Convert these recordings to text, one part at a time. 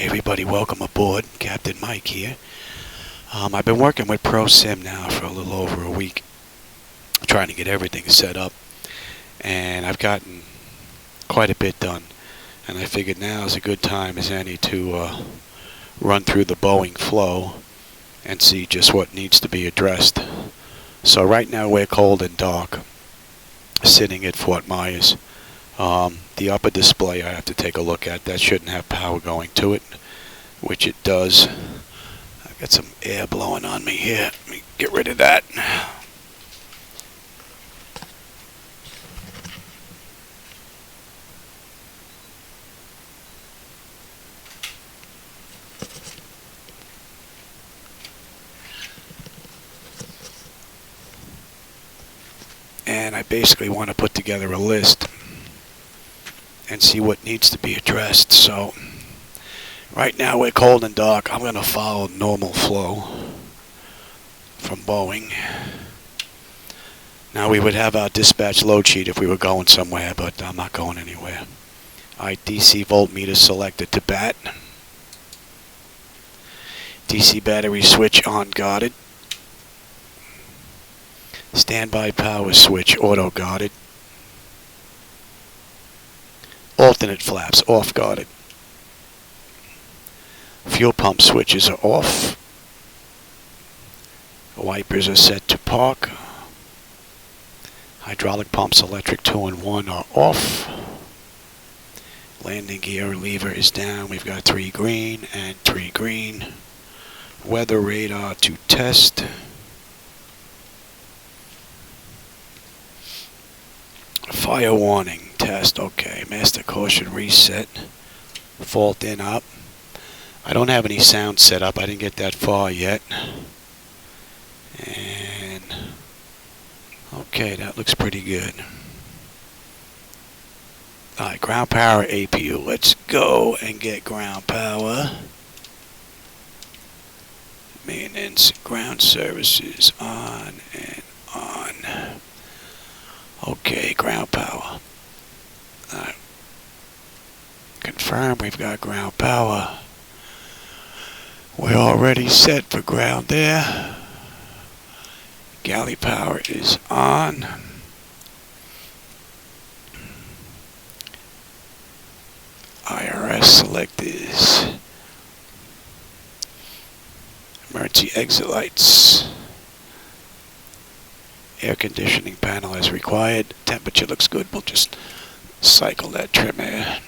Hey everybody, welcome aboard. Captain Mike here. I've been working with Prosim now for a little over a week, trying to get everything set up, and I've gotten quite a bit done. And I figured now is a good time as any to run through the bowing flow and see just what needs to be addressed. So right now we're cold and dark, sitting at Fort Myers. The upper display I have to take a look at. That shouldn't have power going to it, which it does. I've got some air blowing on me here. Let me get rid of that. And I basically want to put together a list and see what needs to be addressed. So right now we're cold and dark. I'm going to follow normal flow from Boeing. Now we would have our dispatch load sheet if we were going somewhere, but I'm not going anywhere. Alright, DC voltmeter selected to bat. DC battery switch on guarded. Standby power switch auto guarded. Alternate flaps off guarded. Fuel pump switches are off. Wipers are set to park. Hydraulic pumps electric 2 and 1 are off. Landing gear lever is down. We've got 3 green and 3 green. Weather radar to test. Fire warning test. Okay, master caution reset. Fault in up. I don't have any sound set up. I didn't get that far yet. And okay, that looks pretty good. Alright, ground power APU. Let's go and get ground power. Maintenance, ground services on and on. Okay, ground power. Alright. Confirm we've got ground power. We're already set for ground there. Galley power is on. IRS selectors. Emergency exit lights. Air conditioning panel as required. Temperature looks good. We'll just cycle that trim air.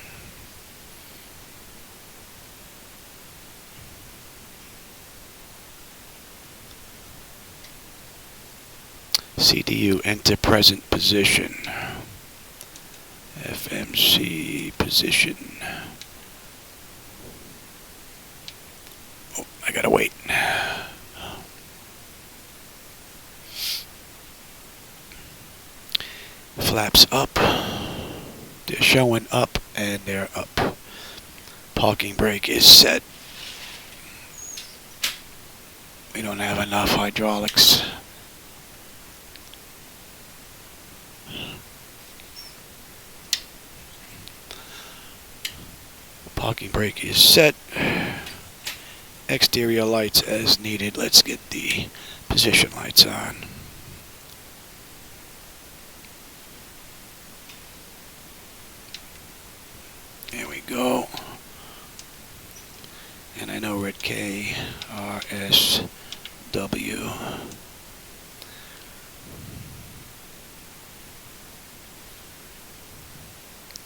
CDU enter present position. FMC position. Oh, I gotta wait. Flaps up. They're showing up and they're up. Parking brake is set. We don't have enough hydraulics. Parking brake is set. Exterior lights as needed. Let's get the position lights on. There we go. And I know we're at KRSW.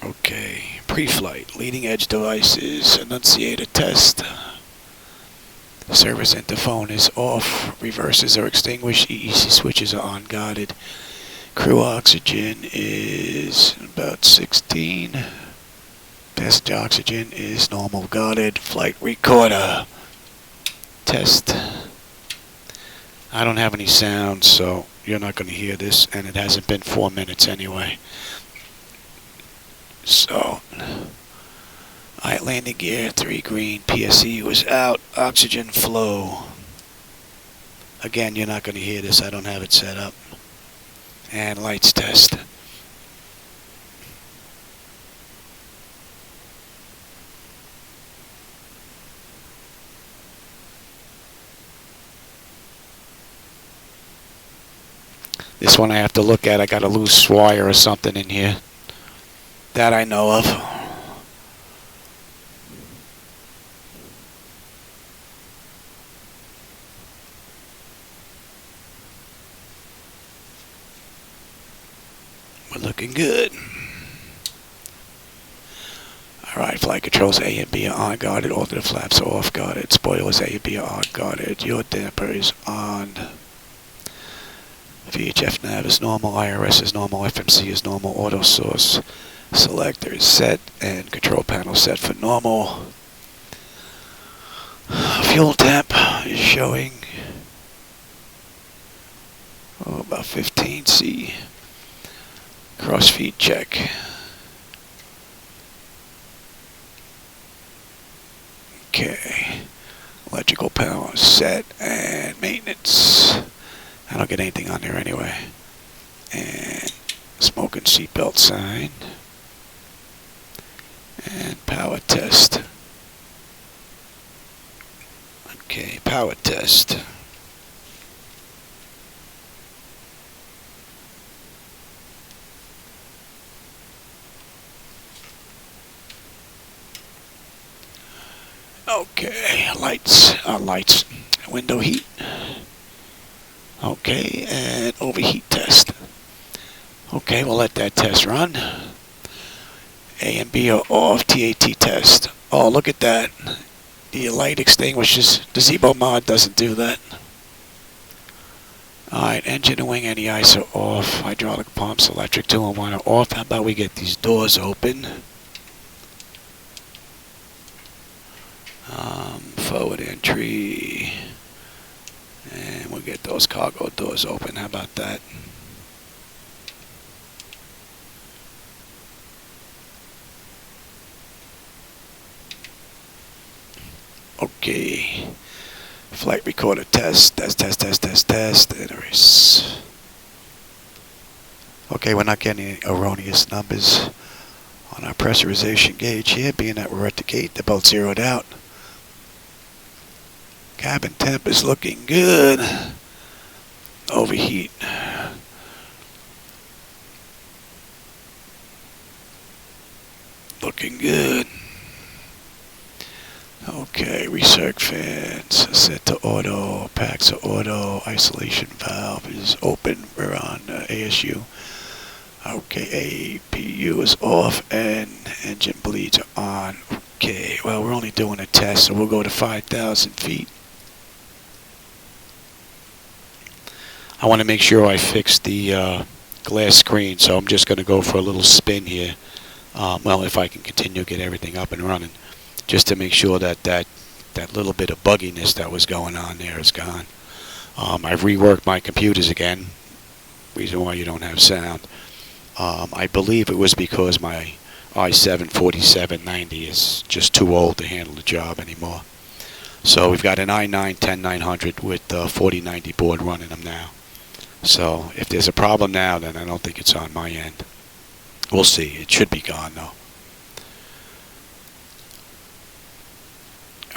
Okay, pre-flight, leading edge devices, annunciator test. Service interphone is off, reverses are extinguished, EEC switches are on guarded. Crew oxygen is about 16. Passenger oxygen is normal guarded. Flight recorder. Test. I don't have any sound, so you're not going to hear this, and it hasn't been 4 minutes anyway. So, alright, landing gear, 3 green, PSE was out, oxygen flow. Again, you're not going to hear this, I don't have it set up. And lights test. This one I have to look at. I got a loose wire or something in here that I know of. We're looking good. Alright, flight controls A and B are on guarded, all the flaps are off guarded, spoilers A and B are on guarded, your damper is on. VHF nav is normal, IRS is normal, FMC is normal, auto source selector is set, and control panel set for normal. Fuel temp is showing about 15 C. Crossfeed check. Okay. Electrical power set and maintenance. I don't get anything on there anyway. And smoking seatbelt sign. And power test. Okay, power test. Okay, lights, window heat. Okay, and overheat test. Okay, we'll let that test run. A and B are off, TAT test. Oh, look at that. The light extinguishes. The Zebo mod doesn't do that. Alright, engine and wing NEIs are off. Hydraulic pumps, electric 2 and 1 are off. How about we get these doors open? Forward entry. And we'll get those cargo doors open. How about that? Okay. Flight recorder test. Test. Erase. Okay, we're not getting any erroneous numbers on our pressurization gauge here, being that we're at the gate. They're both zeroed out. Cabin temp is looking good. Overheat. Looking good. Okay, recirc fans set to auto, packs are auto, isolation valve is open, we're on ASU. Okay, APU is off and engine bleeds are on. Okay, well we're only doing a test, so we'll go to 5,000 feet. I want to make sure I fix the glass screen, so I'm just going to go for a little spin here. Well, if I can continue to get everything up and running, just to make sure that that little bit of bugginess that was going on there is gone. I've reworked my computers again. Reason why you don't have sound. I believe it was because my i7-4790 is just too old to handle the job anymore. So we've got an i9-10900 with the 4090 board running them now. So if there's a problem now, then I don't think it's on my end. We'll see. It should be gone though.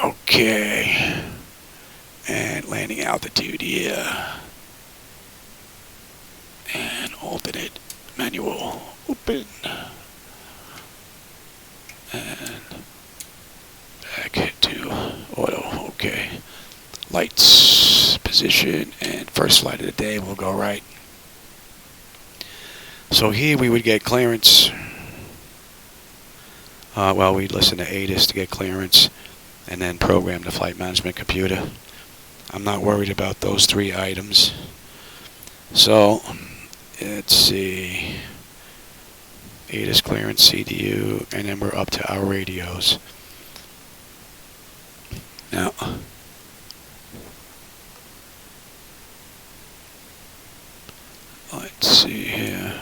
Okay. And landing altitude here. And alternate manual open. And back to auto. Okay. Lights, position, and first flight of the day will go right. So here we would get clearance. Well, we'd listen to ATIS to get clearance and then program the flight management computer. I'm not worried about those 3 items. So, let's see. ATIS clearance, CDU, and then we're up to our radios. Now, let's see here.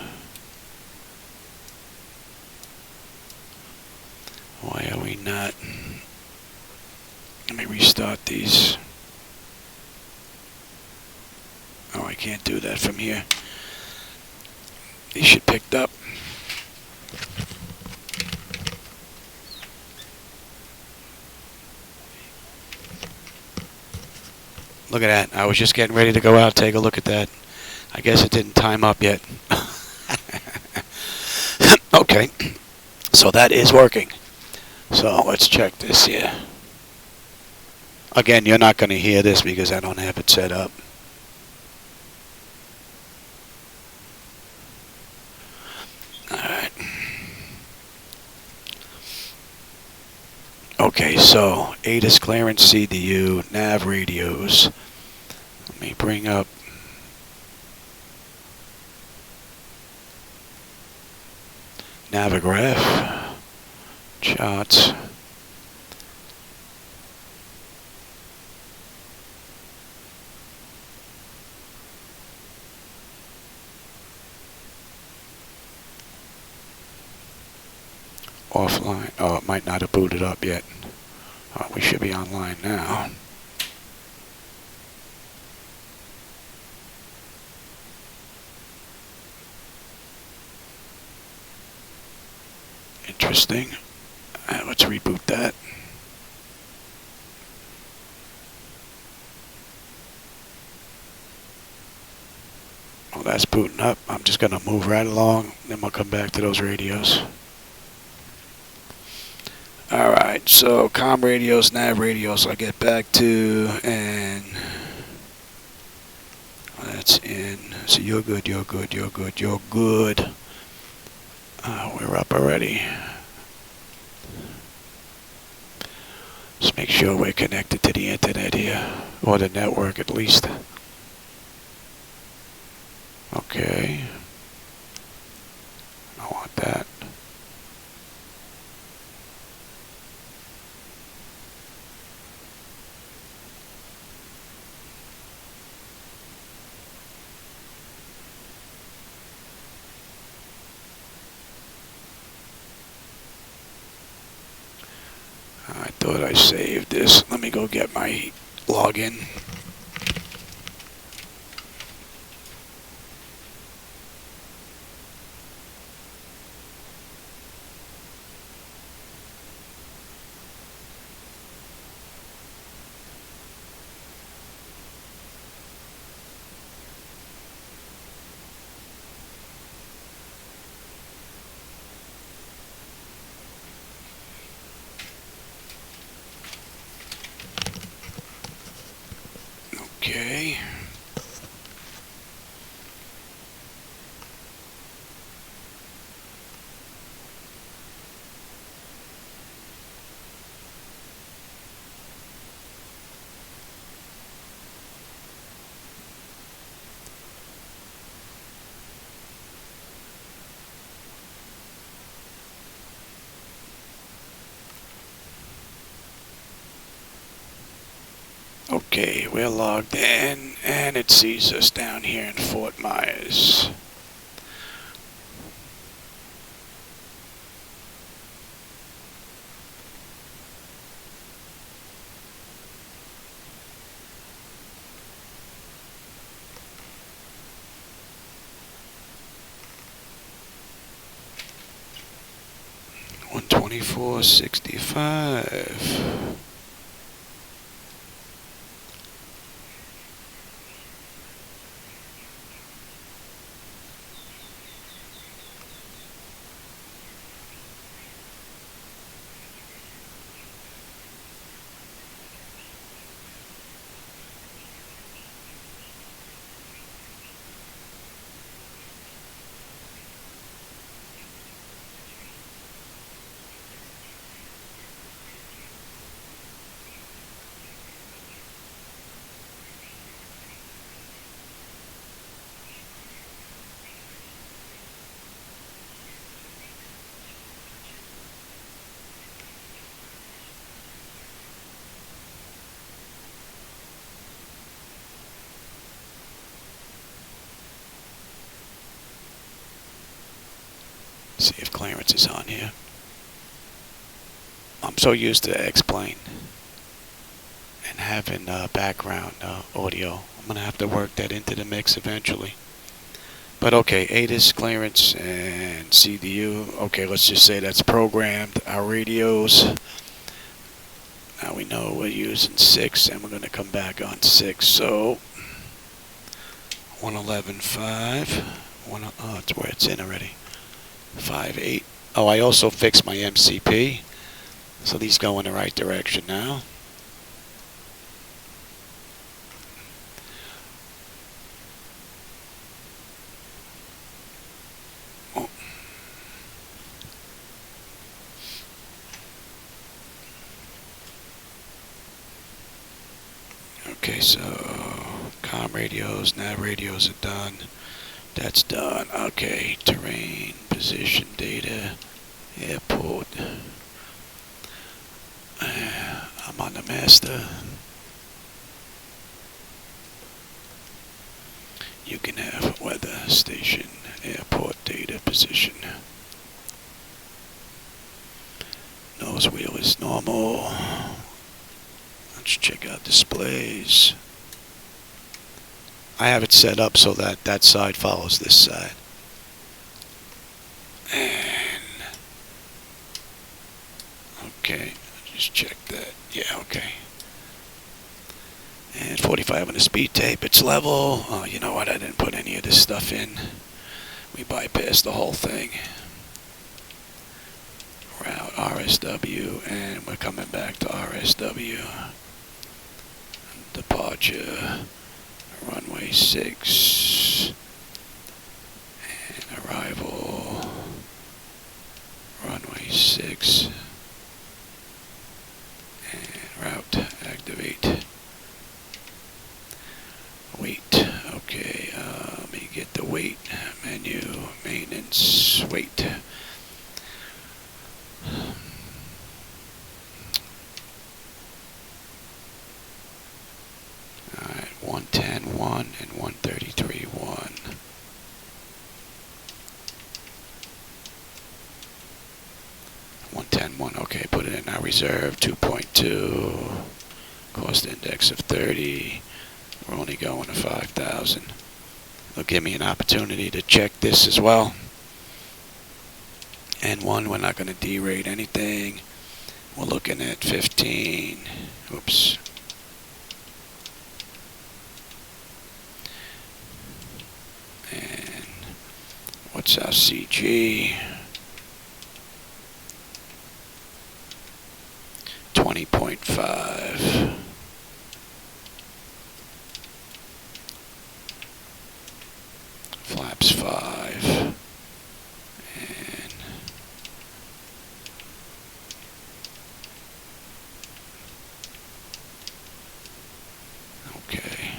Why are we not? Let me restart these. Oh, I can't do that from here. These should picked up. Look at that. I was just getting ready to go out, take a look at that. I guess it didn't time up yet. Okay, so that is working. So let's check this here. Again, you're not going to hear this because I don't have it set up. Alright. Okay, so ATIS clearance, CDU, nav radios. Let me bring up Navigraph, charts. Offline. Oh, it might not have booted up yet. Oh, we should be online now. Interesting. Let's reboot that. Well, that's booting up. I'm just going to move right along, then we'll come back to those radios. Alright, so comm radios, nav radios I'll get back to, and that's in. So you're good, you're good, you're good, you're good. We're up already. Let's make sure we're connected to the internet here, or the network at least. Okay. I want that. I thought I saved this. Let me go get my login. Okay. Okay, we're logged in, and it sees us down here in Fort Myers. $124.65. See if clearance is on here. I'm so used to X-Plane and having background audio. I'm going to have to work that into the mix eventually. But okay, ATIS clearance and CDU. Okay, let's just say that's programmed. Our radios. Now we know we're using 6 and we're going to come back on 6. So 111.5. Oh, it's where it's in already. 5.8. Oh, I also fixed my MCP. So these go in the right direction now. Oh. Okay, so comm radios, nav radios are done. That's done. Okay, terrain, position data, airport. I'm on the master. You can have weather, station, airport data, position. Nose wheel is normal. Let's check out displays. I have it set up so that that side follows this side. And okay, just check that. Yeah, okay. And 45 on the speed tape, it's level. Oh, you know what? I didn't put any of this stuff in. We bypassed the whole thing. Route RSW, and we're coming back to RSW. Departure, runway 6. And arrival, runway 6. And route, activate. Weight, okay, let me get the weight, menu, maintenance, weight. Alright, 110.1 and 133.1. 110.1, okay, put it in our reserve, 2.2, cost index of 30. We're only going to 5,000. It'll give me an opportunity to check this as well. And one, we're not going to derate anything. We're looking at 15. Oops. And what's our CG? 20.5. Flaps 5. And okay,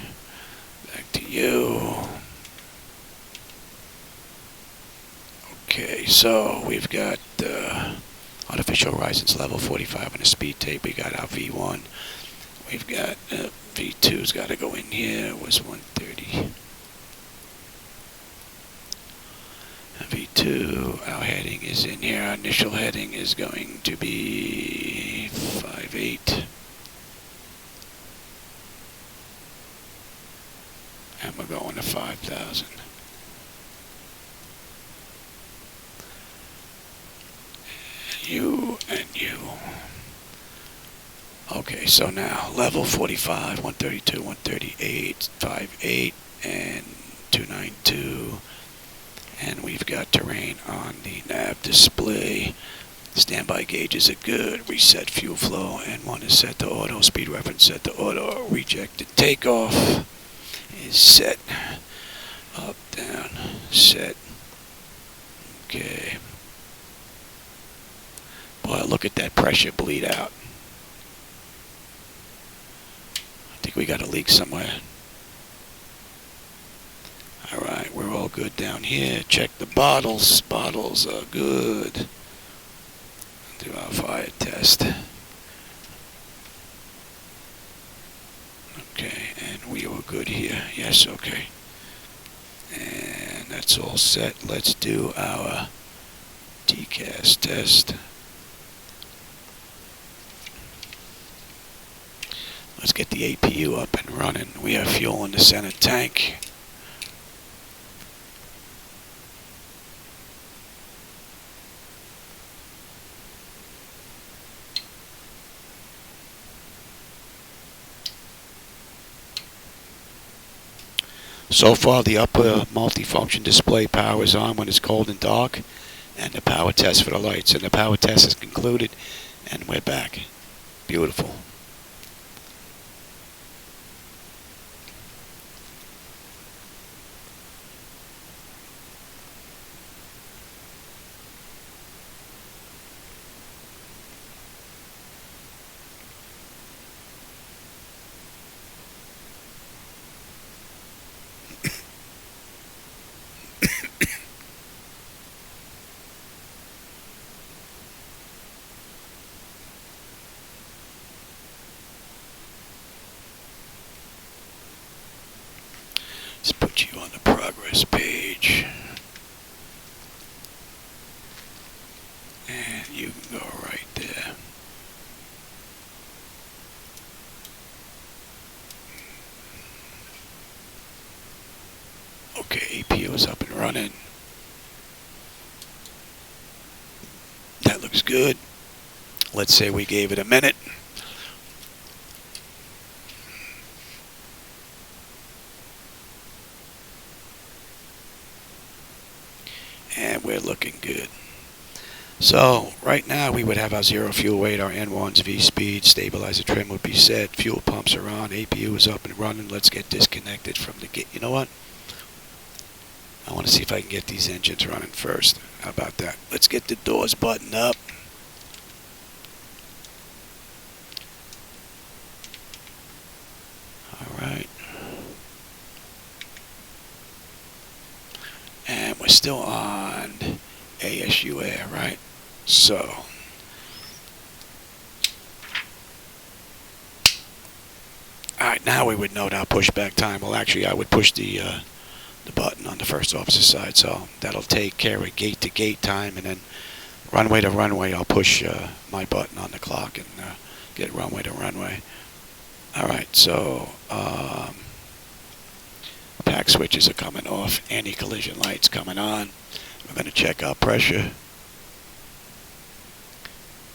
back to you. Okay, so we've got artificial horizons level 45 on the speed tape. We got our V1. We've got V2's got to go in here. It was 130. V2, our heading is in here. Our initial heading is going to be 58. And we're going to 5,000. You and you. Okay, so now level 45, 132, 138, 58, and 292. And we've got terrain on the nav display. Standby gauges are good. Reset fuel flow, and one is set to auto. Speed reference set to auto. Rejected takeoff is set. Up, down, set. Okay. Boy, look at that pressure bleed out. I think we got a leak somewhere. Alright, we're all good down here. Check the bottles. Bottles are good. Do our fire test. Okay, and we were good here. Yes, okay. And that's all set. Let's do our TCAS test. Let's get the APU up and running. We have fuel in the center tank. So far, the upper multifunction display power is on when it's cold and dark, and the power test for the lights. And the power test is concluded, and we're back. Beautiful. Let's put you on the progress page. And you can go right there. Okay, APU is up and running. That looks good. Let's say we gave it a minute. And we're looking good. So right now we would have our zero fuel weight, our N1's V speed, stabilizer trim would be set, fuel pumps are on, APU is up and running. Let's get disconnected from the gate. You know what? I want to see if I can get these engines running first. How about that? Let's get the doors buttoned up. Alright. And we're still on ASU air, right? So alright, now we would note our pushback time. Well, actually, I would push the button on the first officer side, so that'll take care of gate to gate time, and then runway to runway, I'll push my button on the clock and get runway to runway. Alright, so pack switches are coming off, anti-collision lights coming on. We're going to check our pressure.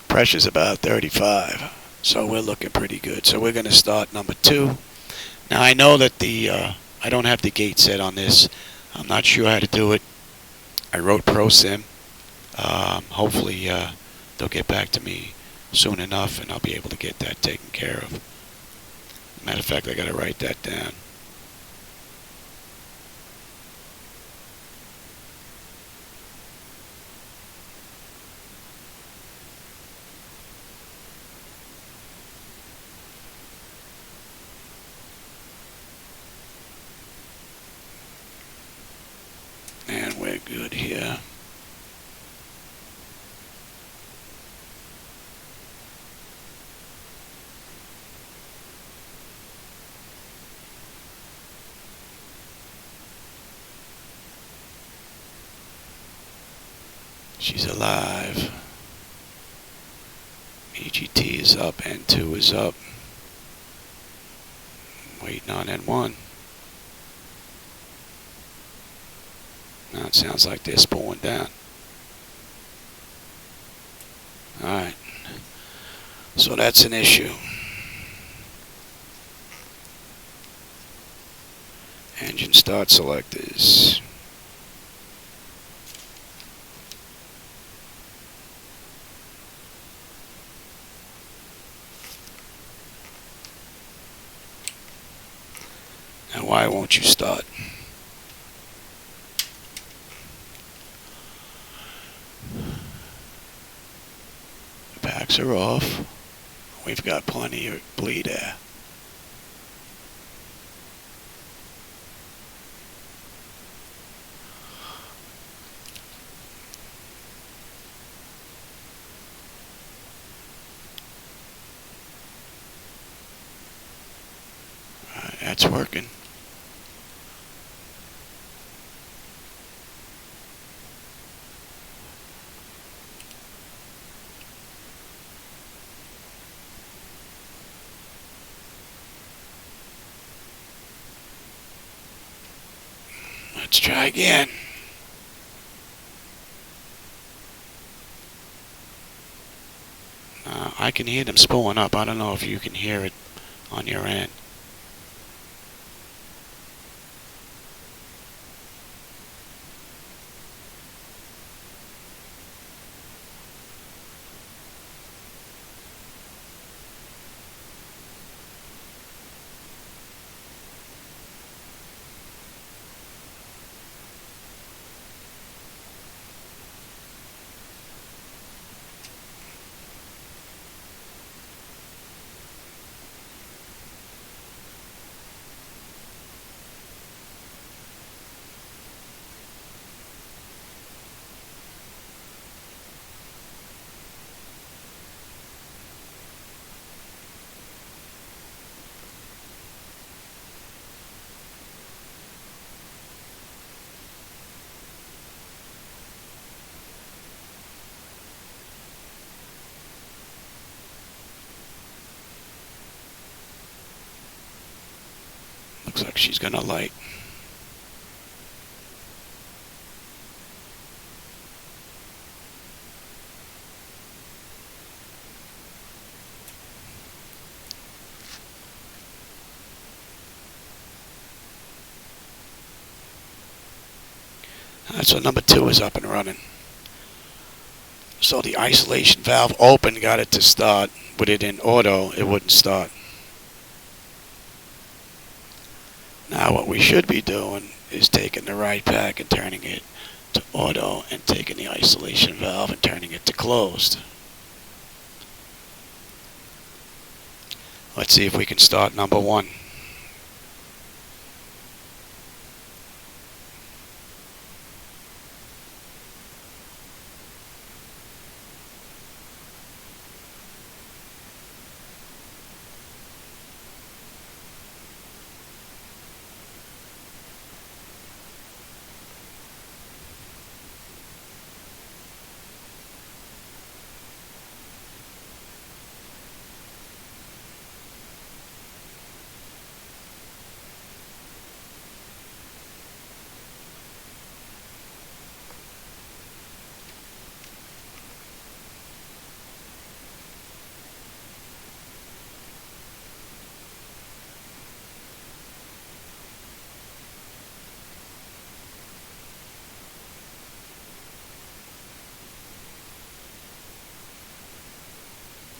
Pressure's about 35, so we're looking pretty good. So we're going to start number 2. Now I know that I don't have the gate set on this. I'm not sure how to do it. I wrote Prosim. Hopefully they'll get back to me soon enough and I'll be able to get that taken care of. Matter of fact, I got to write that down. And we're good here. She's alive. EGT is up, N2 is up. Waiting on N1. Now it sounds like they're spooling down. Alright. So that's an issue. Engine start selectors. Now why won't you start? Packs are off. We've got plenty of bleed air. That's working. Let's try again. I can hear them spooling up. I don't know if you can hear it on your end. Looks like she's gonna light. So number 2 is up and running. So the isolation valve open got it to start. With it in auto, it wouldn't start. Now what we should be doing is taking the right pack and turning it to auto and taking the isolation valve and turning it to closed. Let's see if we can start number 1.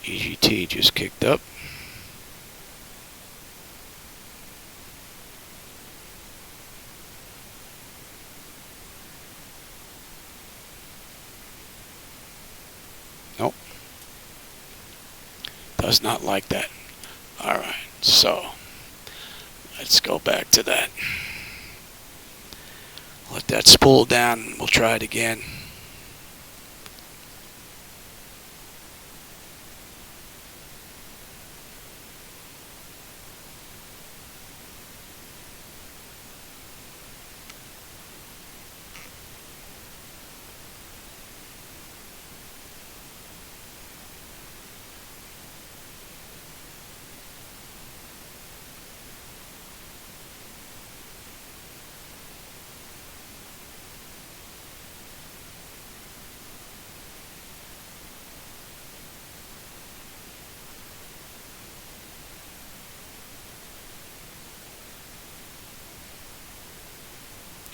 EGT just kicked up. Nope. Does not like that. Alright, so let's go back to that. Let that spool down and we'll try it again.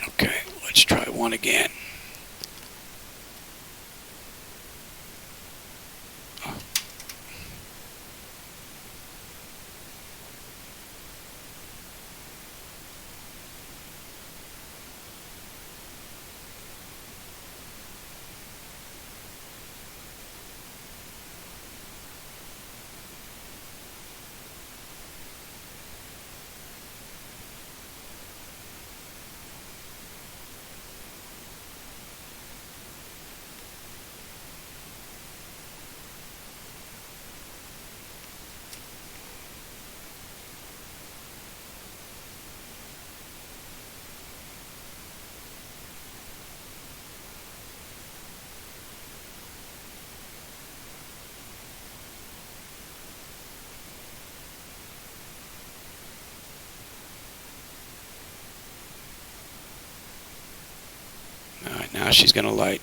Okay, let's try one again. Alright, now she's going to light.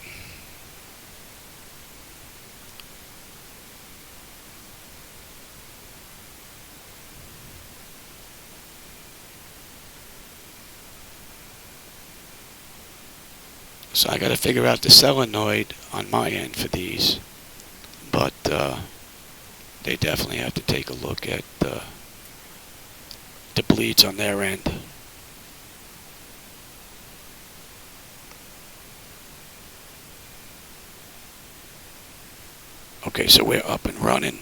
So I got to figure out the solenoid on my end for these. But they definitely have to take a look at the bleeds on their end. Okay, so we're up and running.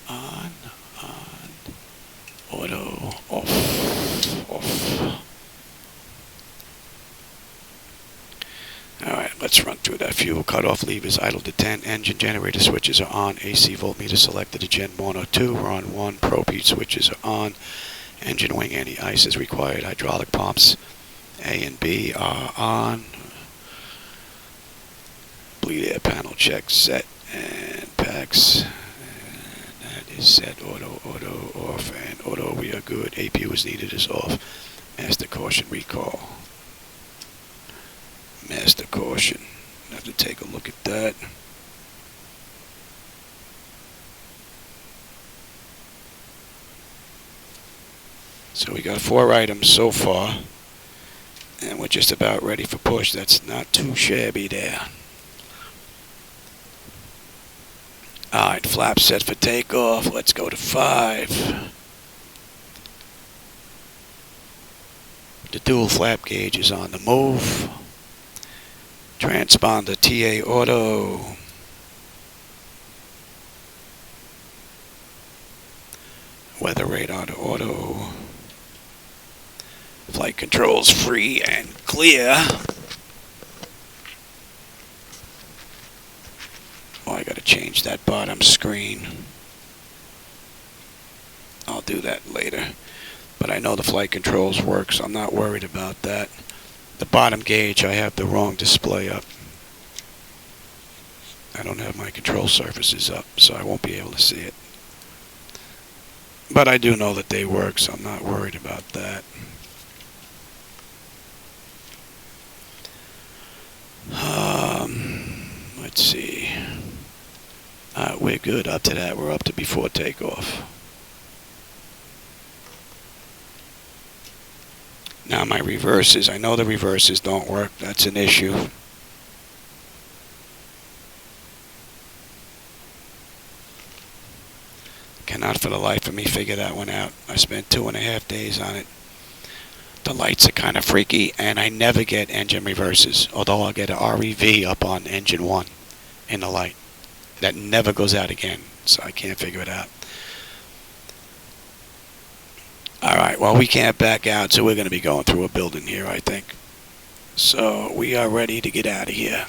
On, auto, off. Alright, let's run through that. Fuel cutoff levers idle to 10. Engine generator switches are on. AC voltmeter selected to Gen 1 or 2. We're on 1. Probe heat switches are on. Engine wing anti-ice is required. Hydraulic pumps A and B are on. complete air panel check set and packs. And that is set. Auto off, and auto we are good. APU is needed is off. Master caution recall. Master caution. Have to take a look at that. So we got 4 items so far, and we're just about ready for push. That's not too shabby there. Alright, flap set for takeoff. Let's go to 5. The dual flap gauge is on the move. Transponder TA auto. Weather radar to auto. Flight controls free and clear. Oh, I gotta change that bottom screen. I'll do that later. But I know the flight controls work, so I'm not worried about that. The bottom gauge, I have the wrong display up. I don't have my control surfaces up, so I won't be able to see it. But I do know that they work, so I'm not worried about that. Let's see. We're good up to that. We're up to before takeoff. Now my reverses. I know the reverses don't work. That's an issue. Cannot for the life of me figure that one out. I spent 2.5 days on it. The lights are kind of freaky, and I never get engine reverses, although I'll get a REV up on engine 1 in the light. That never goes out again, so I can't figure it out. Alright, well, we can't back out, so we're going to be going through a building here, I think. So we are ready to get out of here.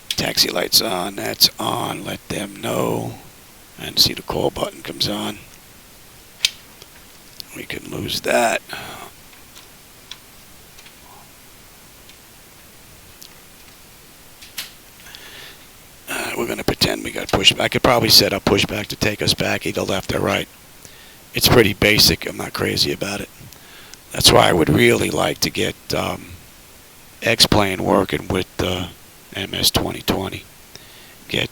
Taxi lights on, that's on, let them know. And see the call button comes on. We can lose that. We're going to pretend we got pushback. I could probably set up pushback to take us back either left or right. It's pretty basic. I'm not crazy about it. That's why I would really like to get X-Plane working with MS2020. Get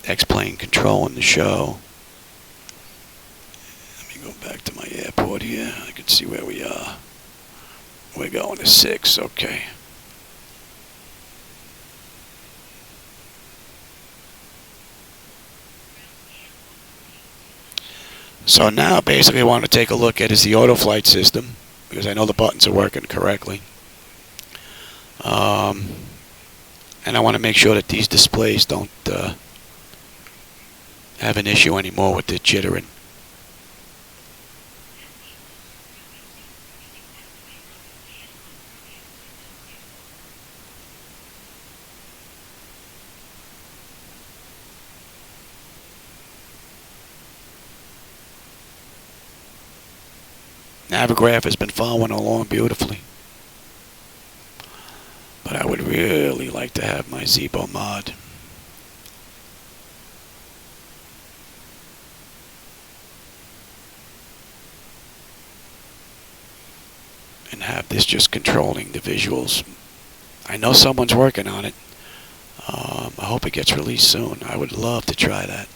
X-Plane controlling the show. Let me go back to my airport here. I can see where we are. We're going to 6. Okay. So now basically I want to take a look at is the auto flight system, because I know the buttons are working correctly. And I want to make sure that these displays don't have an issue anymore with the jittering. Navigraph has been following along beautifully. But I would really like to have my Zibo mod. And have this just controlling the visuals. I know someone's working on it. I hope it gets released soon. I would love to try that.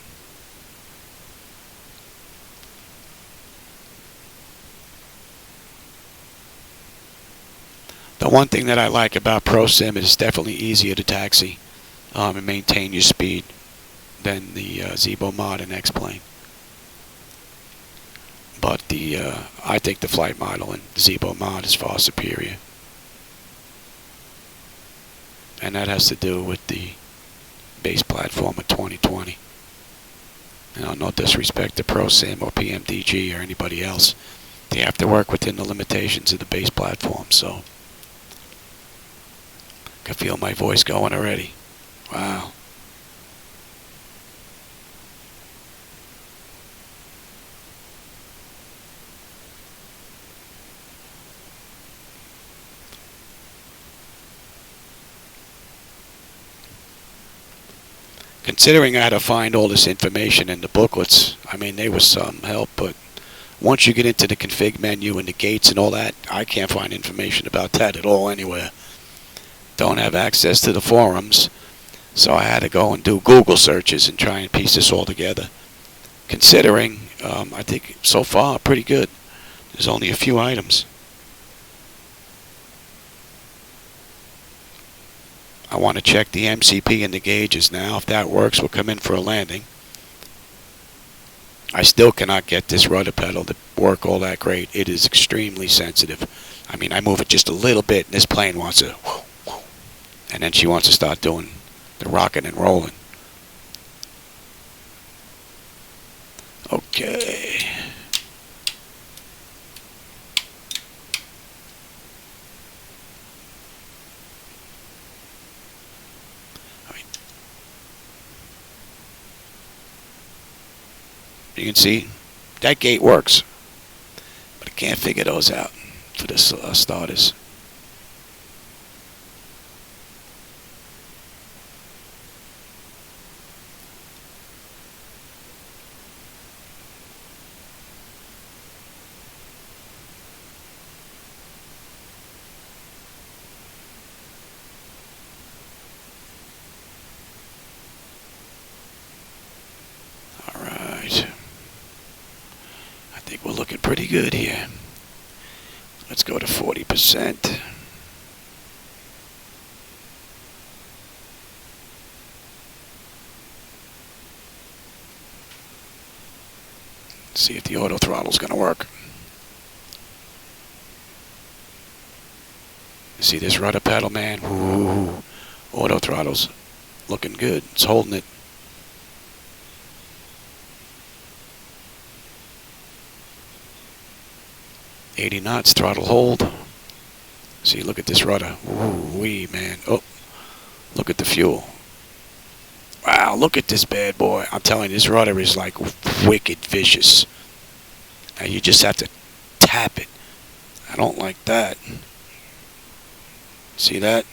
The one thing that I like about Prosim is it's definitely easier to taxi and maintain your speed than the Zibo mod and X-Plane. But I think the flight model in Zibo mod is far superior. And that has to do with the base platform of 2020. No disrespect to Prosim or PMDG or anybody else. They have to work within the limitations of the base platform, so I can feel my voice going already. Wow. Considering I had to find all this information in the booklets, I mean, they was some help, but once you get into the config menu and the gates and all that, I can't find information about that at all anywhere. Don't have access to the forums, so I had to go and do Google searches and try and piece this all together. Considering, I think so far pretty good. There's only a few items. I want to check the MCP and the gauges now. If that works, we'll come in for a landing. I still cannot get this rudder pedal to work all that great. It is extremely sensitive. I mean, I move it just a little bit, and this plane wants to, and then she wants to start doing the rocking and rolling. Okay. You can see that gate works, but I can't figure those out for the starters. All right. I think we're looking pretty good here. Let's go to 40%. See if the auto throttle's going to work. See this rudder pedal, man? Ooh, auto throttle's looking good. It's holding it. $80 knots, throttle hold. See, look at this rudder. Ooh wee, man. Oh, look at the fuel. Wow, look at this bad boy. I'm telling you, this rudder is like wicked vicious. Now you just have to tap it. I don't like that. See that?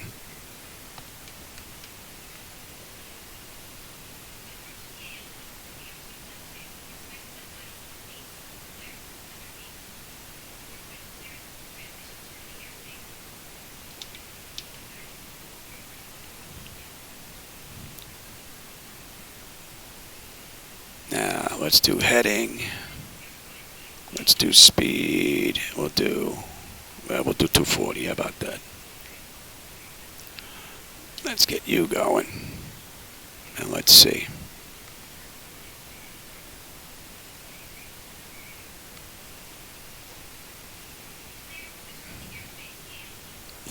Now let's do heading. Let's do speed. We'll do 240. How about that? Let's get you going. And let's see.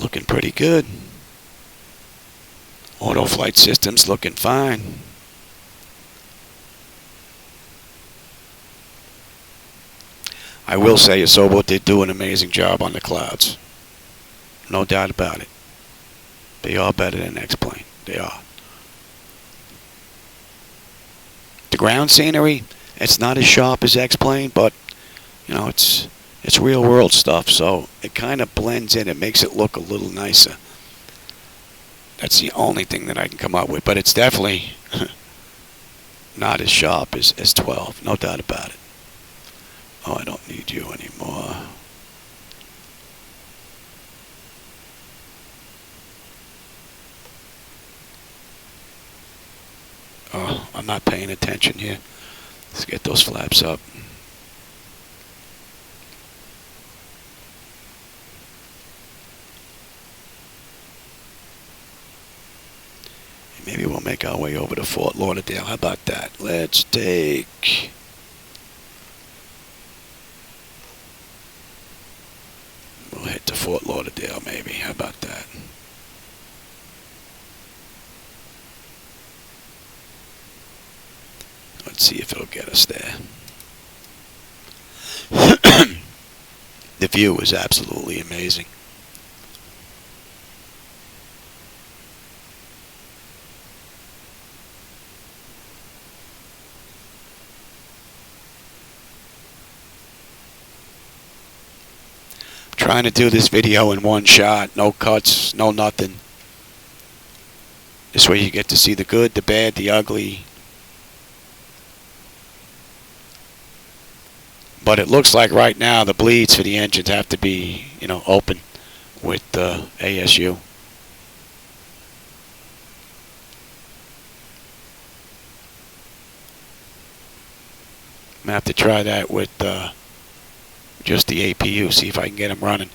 Looking pretty good. Auto flight system's looking fine. I will say Asobo did do an amazing job on the clouds. No doubt about it. They are better than X-Plane. They are. The ground scenery, it's not as sharp as X-Plane, but you know, it's real world stuff, so it kind of blends in. It makes it look a little nicer. That's the only thing that I can come up with, but it's definitely not as sharp as 12. No doubt about it. Oh, I don't need you anymore. Oh, I'm not paying attention here. Let's get those flaps up. Maybe we'll make our way over to Fort Lauderdale. How about that? Let's take... We'll head to Fort Lauderdale, maybe. How about that? Let's see if it'll get us there. The view is absolutely amazing. Trying to do this video in one shot, no cuts, no nothing. This way you get to see the good, the bad, the ugly. But it looks like right now the bleeds for the engines have to be, open with the ASU. I'm going to have to try that with just the APU, see if I can get them running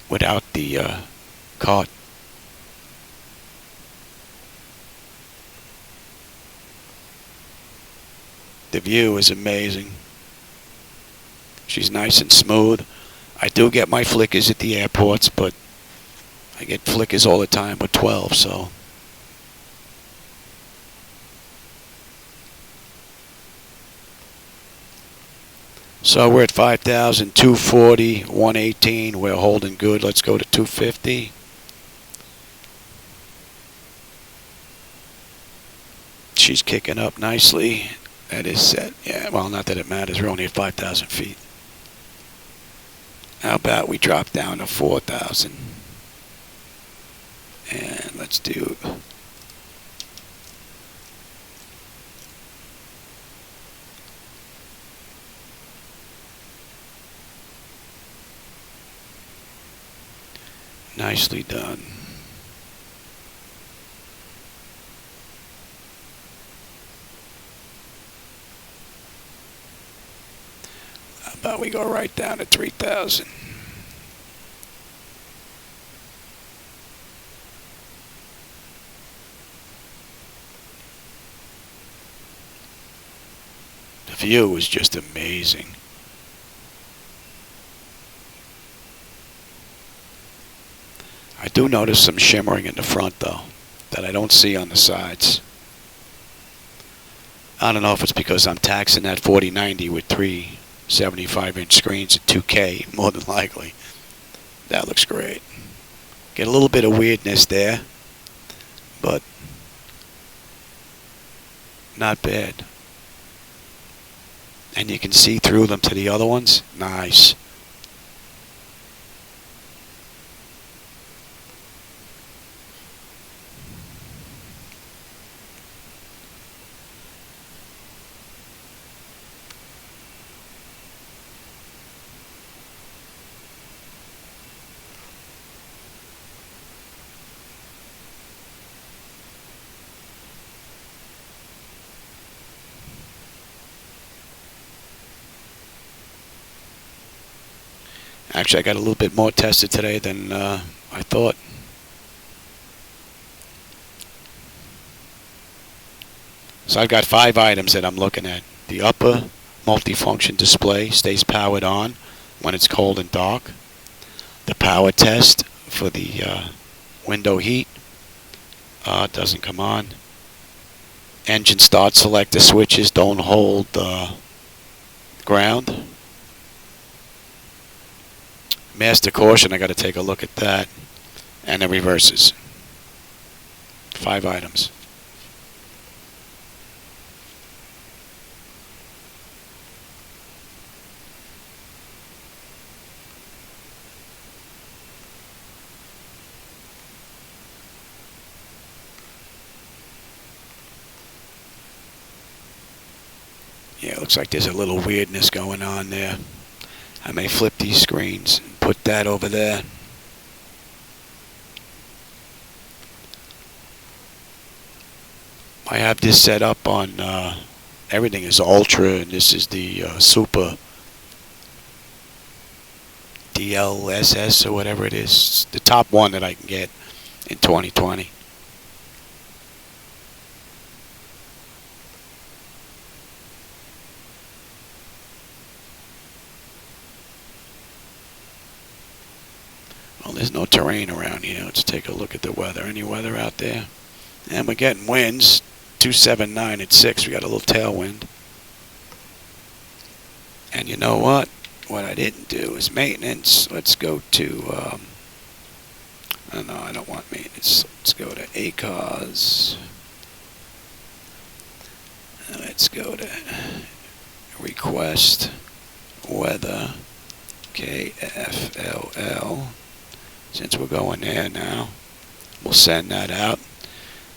without the cart. The view is amazing. She's nice and smooth. I do get my flickers at the airports, but I get flickers all the time with 12, so. So we're at 5,000, 240, 118. We're holding good. Let's go to 250. She's kicking up nicely. That is set. Yeah, well, not that it matters. We're only at 5,000 feet. How about we drop down to 4,000? And let's do... Nicely done. How about we go right down to 3,000? The view is just amazing. I do notice some shimmering in the front, though, that I don't see on the sides. I don't know if it's because I'm taxing that 4090 with 3 75-inch screens at 2K, more than likely. That looks great. Get a little bit of weirdness there, but not bad. And you can see through them to the other ones. Nice. Actually, I got a little bit more tested today than I thought. So I've got 5 items that I'm looking at. The upper multifunction display stays powered on when it's cold and dark. The power test for the window heat doesn't come on. Engine start selector switches don't hold ground. Master caution, I got to take a look at that. And the reverses. 5 items. Yeah, it looks like there's a little weirdness going on there. I may flip these screens and put that over there. I have this set up on, everything is Ultra, and this is the Super DLSS or whatever it is. It's the top one that I can get in 2020. Well, there's no terrain around here. Let's take a look at the weather. Any weather out there? And we're getting winds. 279 at 6. We got a little tailwind. And you know what? What I didn't do is maintenance. Let's go to... no, I don't want maintenance. Let's go to ACOS. Let's go to request weather KFLL. Since we're going there now, we'll send that out.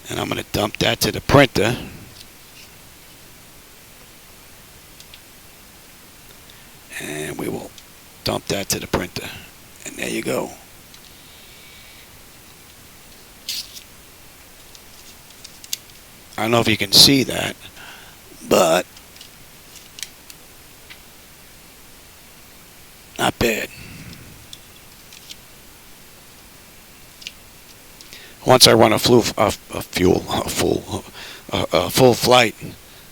And I'm going to dump that to the printer. And we will dump that to the printer. And there you go. I don't know if you can see that, but not bad. Once I run a full flight,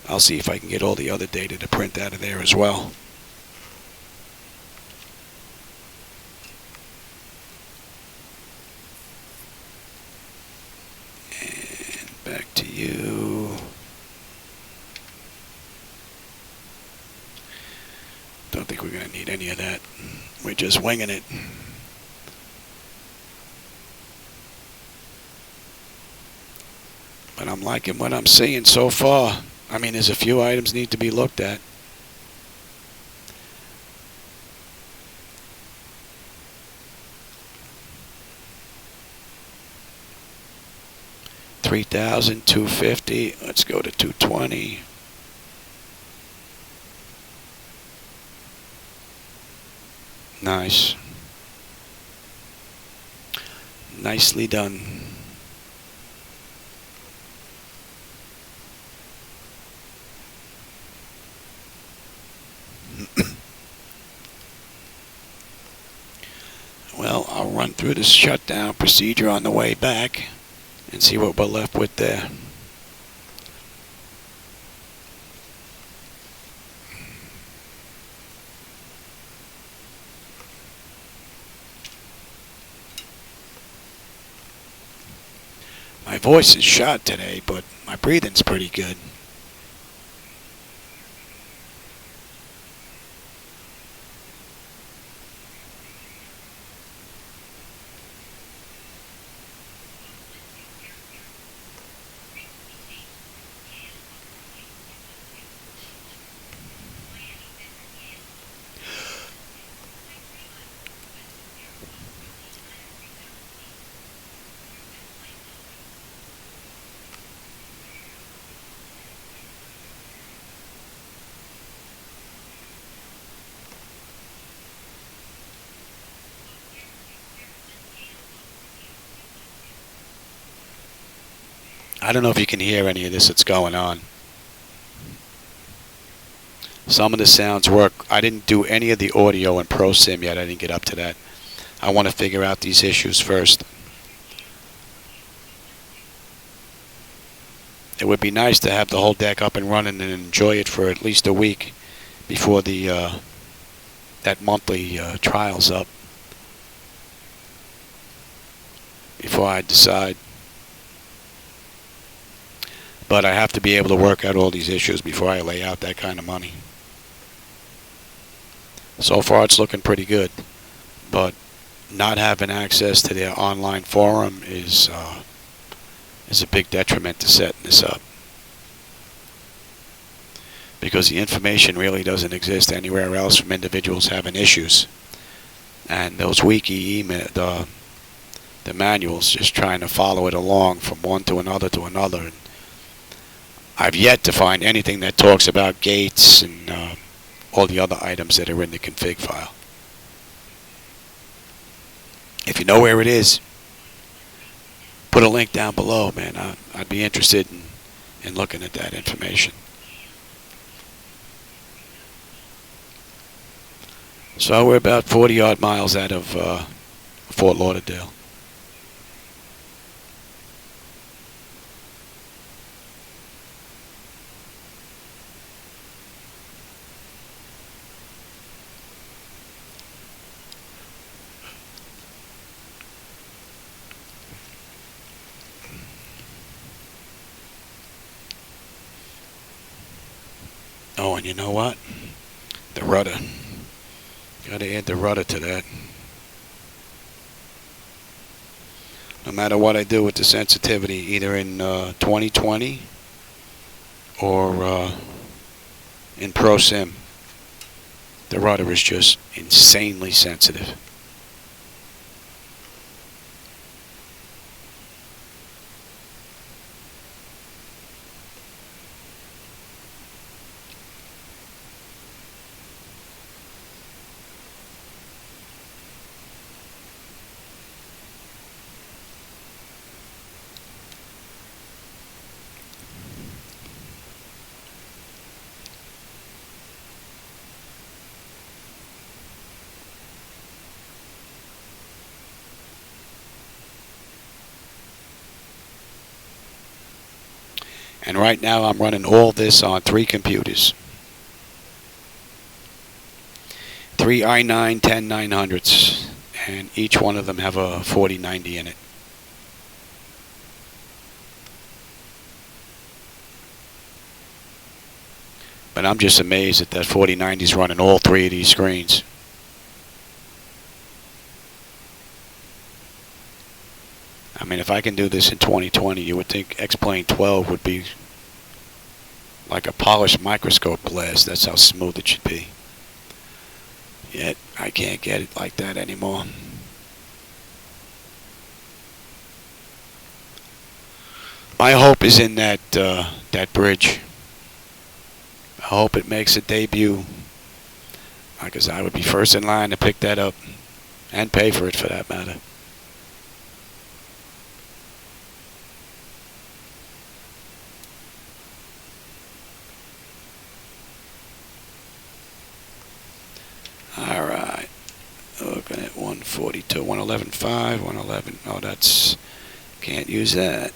I'll see if I can get all the other data to print out of there as well. And back to you. Don't think we're going to need any of that. We're just winging it. But I'm liking what I'm seeing so far. I mean, there's a few items need to be looked at. $3,250. Let's go to 220. Nice. Nicely done. Well, I'll run through this shutdown procedure on the way back and see what we're left with there. My voice is shot today, but my breathing's pretty good. I don't know if you can hear any of this that's going on. Some of the sounds work. I didn't do any of the audio in Prosim yet. I didn't get up to that. I want to figure out these issues first. It would be nice to have the whole deck up and running and enjoy it for at least a week before the that monthly trial's up. Before I decide. But I have to be able to work out all these issues before I lay out that kind of money. So far it's looking pretty good, but not having access to their online forum is a big detriment to setting this up. Because the information really doesn't exist anywhere else from individuals having issues. And those wiki email, the manuals, just trying to follow it along from one to another to another. And I've yet to find anything that talks about gates and all the other items that are in the config file. If you know where it is, put a link down below, man. I'd be interested in looking at that information. So we're about 40 odd miles out of Fort Lauderdale. Oh, and you know what? The rudder. Gotta add the rudder to that. No matter what I do with the sensitivity, either in 2020 or in Prosim, the rudder is just insanely sensitive. And right now I'm running all this on 3 computers. 3 i9 10900s, and each one of them have a 4090 in it. But I'm just amazed that that 4090 is running all 3 of these screens. I mean, if I can do this in 2020, you would think X-Plane 12 would be like a polished microscope glass. That's how smooth it should be. Yet, I can't get it like that anymore. My hope is in that bridge. I hope it makes a debut, because I would be first in line to pick that up and pay for it, for that matter. All right, looking at 142, 111.5, 111. Oh, that's, can't use that.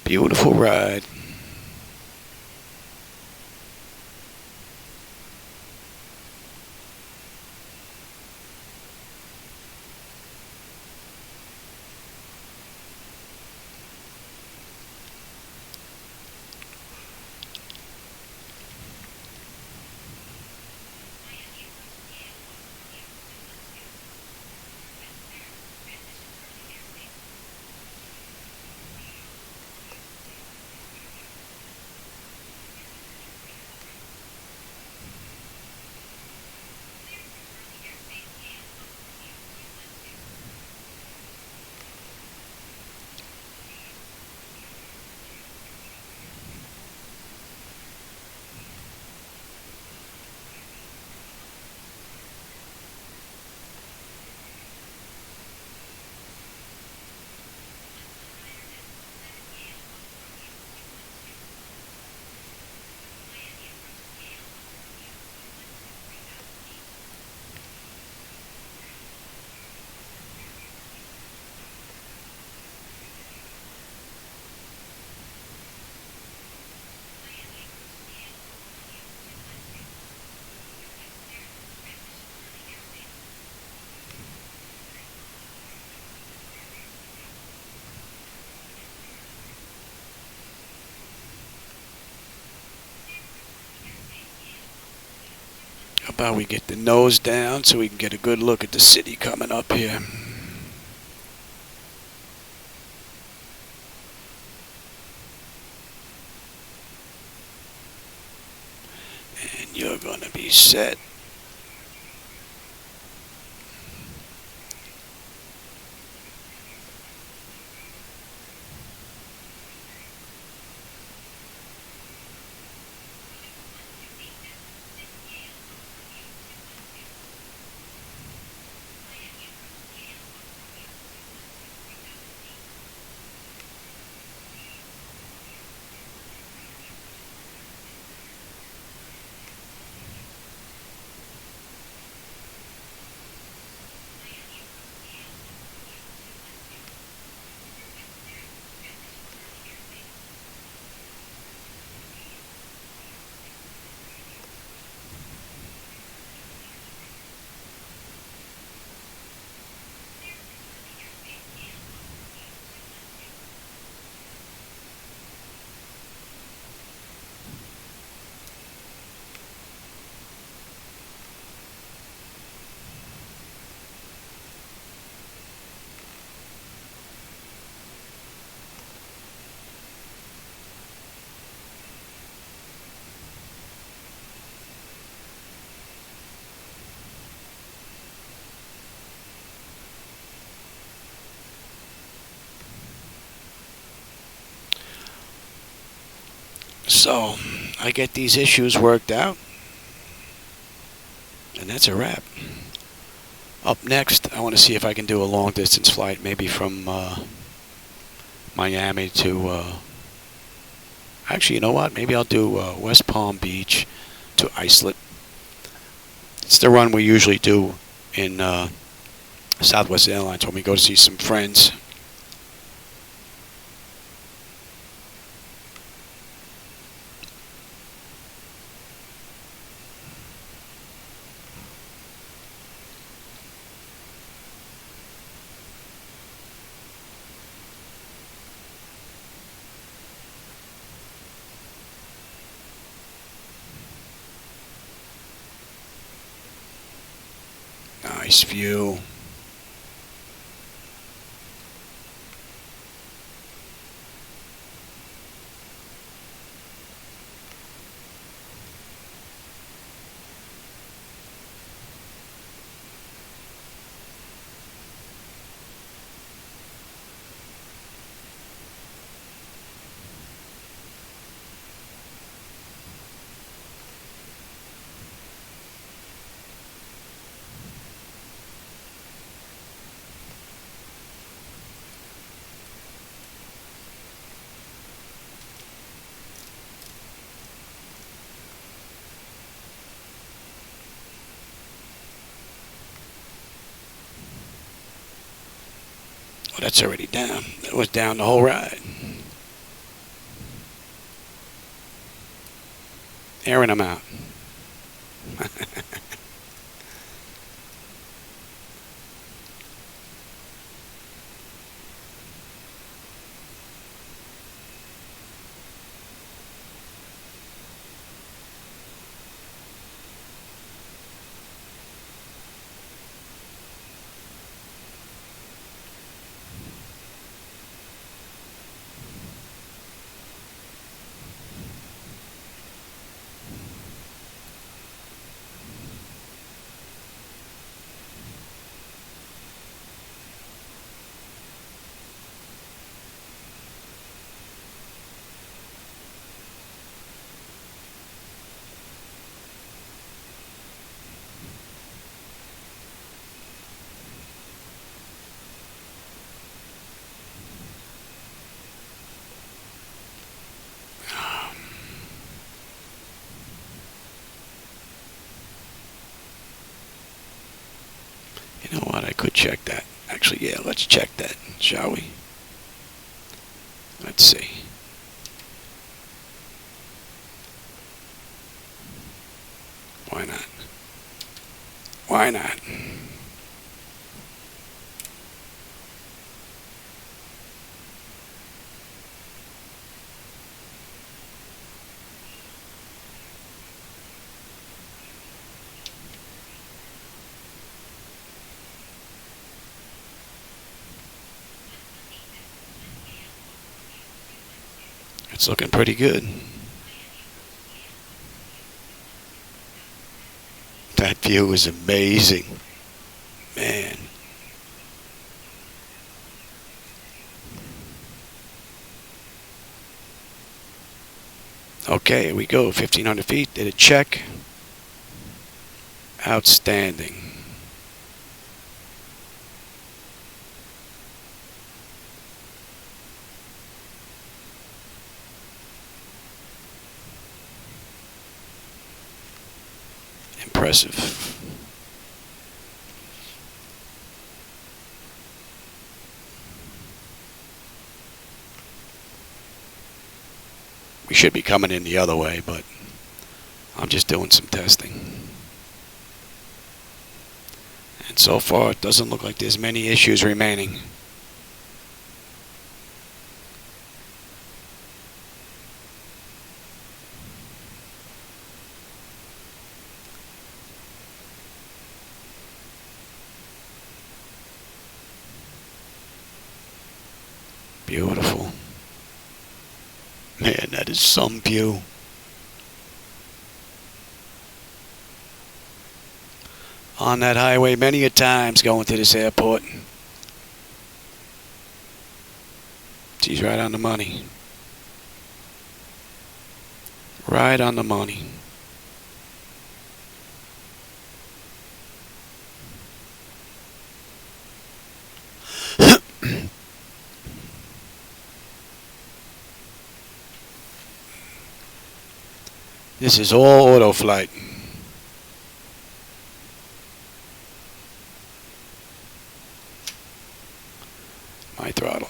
Beautiful ride. about we get the nose down so we can get a good look at the city coming up here. And you're gonna be set. So, I get these issues worked out, and that's a wrap. Up next, I want to see if I can do a long distance flight, maybe from Miami to, actually, you know what? Maybe I'll do West Palm Beach to Islip. It's the run we usually do in Southwest Airlines when we go to see some friends. Nice view. Oh, that's already down. That was down the whole ride. Airing them out. You know what? I could check that. Actually, yeah, let's check that, shall we? Let's see. Why not? Why not? It's looking pretty good. That view is amazing. Man. Okay, here we go. 1,500 feet. Did a check. Outstanding. Impressive. We should be coming in the other way, but I'm just doing some testing. And so far, it doesn't look like there's many issues remaining. Beautiful. Man, that is some view. On that highway many a times going to this airport. She's right on the money. Right on the money. This is all auto flight. My throttle.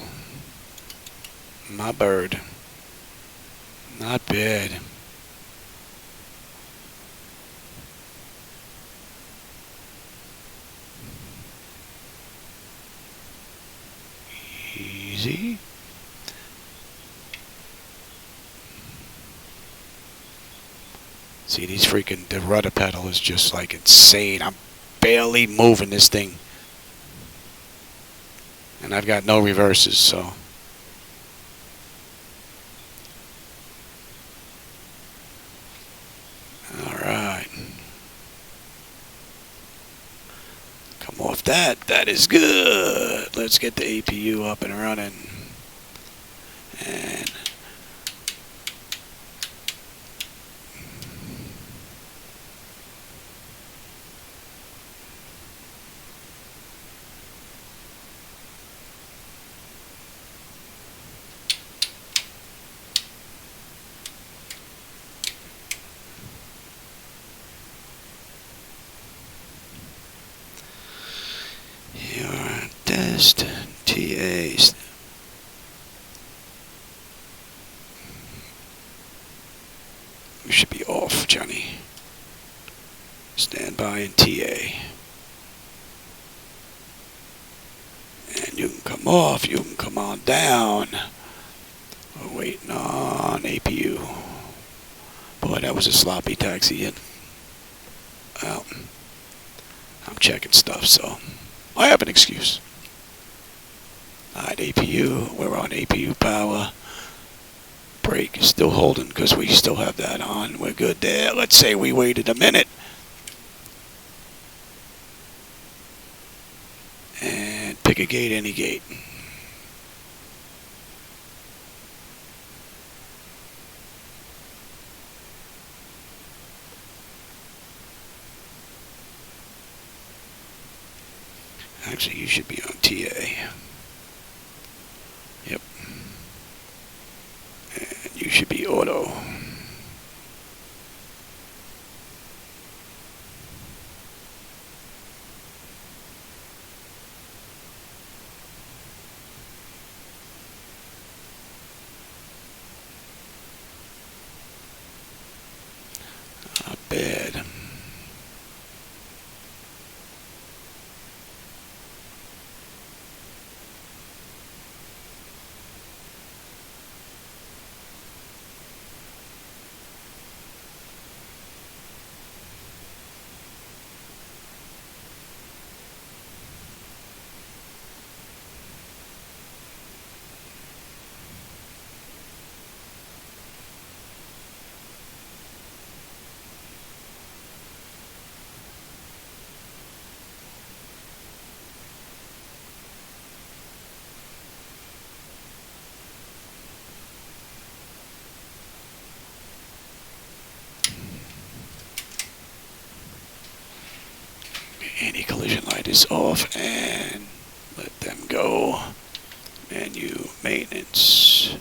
My bird. Not bad. Easy. See, the rudder pedal is just like insane. I'm barely moving this thing. And I've got no reverses, so. Alright. Come off that. That is good. Let's get the APU up and running. And your test TAs. You should be off, Johnny. Stand by in TA. And you can come off, you can come on down. We're waiting on APU. Boy, that was a sloppy taxi in. Well, I'm checking stuff, so I have an excuse. Alright, APU, we're on APU power. Brake is still holding because we still have that on. We're good there. Let's say we waited a minute. And pick a gate, any gate. Actually, you should be on TA. Yep. And you should be auto. Not bad. Anti-collision light is off, and let them go. Menu maintenance.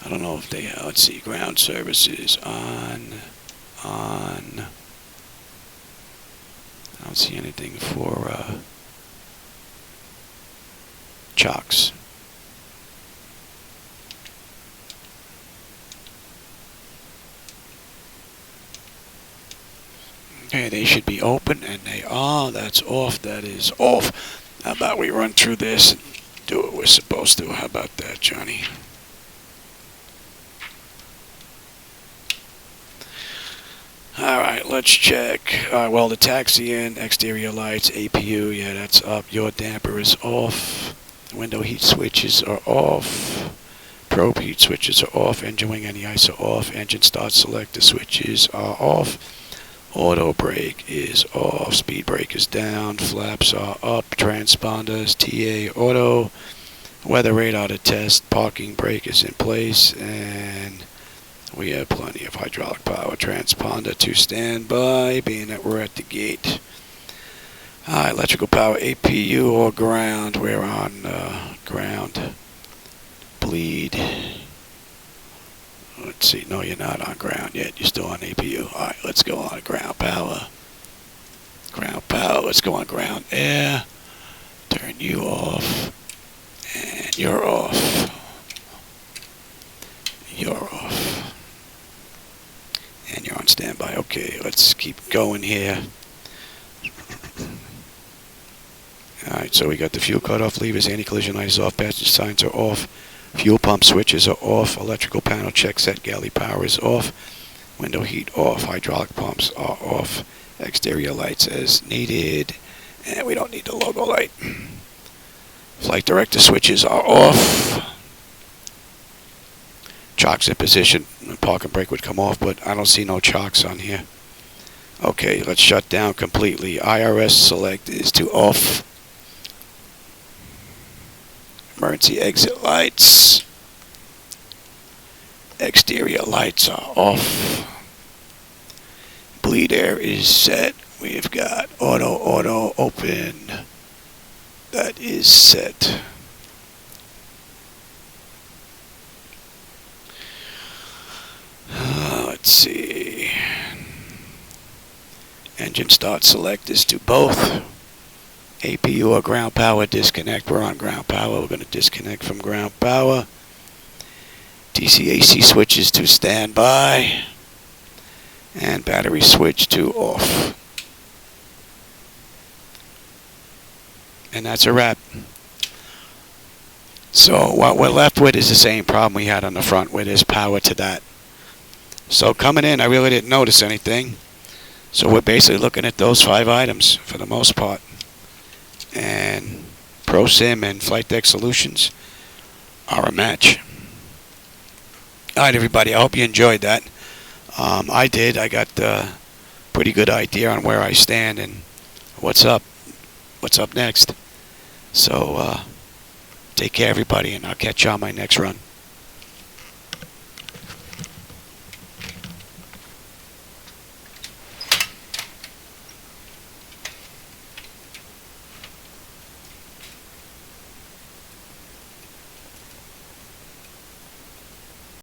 I don't know if they have, let's see, ground services on. I don't see anything for chocks. Okay, they should be open, and they are. That's off. That is off. How about we run through this and do what we're supposed to? How about that, Johnny? Alright, let's check. Well, the taxi in, exterior lights, APU, yeah, that's up. Your damper is off. Window heat switches are off. Probe heat switches are off. Engine wing anti-ice are off. Engine start selector switches are off. Auto brake is off. Speed brake is down. Flaps are up. Transponders, TA auto. Weather radar to test. Parking brake is in place. And we have plenty of hydraulic power. Transponder to standby, being that we're at the gate. Electrical power, APU or ground. We're on ground. Bleed. Let's see. No, you're not on ground yet. You're still on APU. Alright, let's go on ground power. Ground power. Let's go on ground air. Turn you off. And you're off. You're off. And you're on standby. Okay, let's keep going here. Alright, so we got the fuel cutoff levers, anti-collision light is off, passenger signs are off, fuel pump switches are off, electrical panel check set, galley power is off, window heat off, hydraulic pumps are off, exterior lights as needed, and we don't need the logo light. Flight director switches are off. Chocks in position, park and brake would come off, but I don't see no chocks on here. Okay, let's shut down completely. IRS select is to off. Emergency exit lights. Exterior lights are off. Bleed air is set. We've got auto open. That is set. Let's see. Engine start selectors to both. APU or ground power disconnect. We're on ground power. We're going to disconnect from ground power. DC-AC switches to standby. And battery switch to off. And that's a wrap. So what we're left with is the same problem we had on the front, where there's power to that. So coming in, I really didn't notice anything. So we're basically looking at those 5 items for the most part. And Prosim and Flight Deck Solutions are a match. Alright, everybody, I hope you enjoyed that. I did. I got a pretty good idea on where I stand and what's up next. So take care, everybody, and I'll catch you on my next run.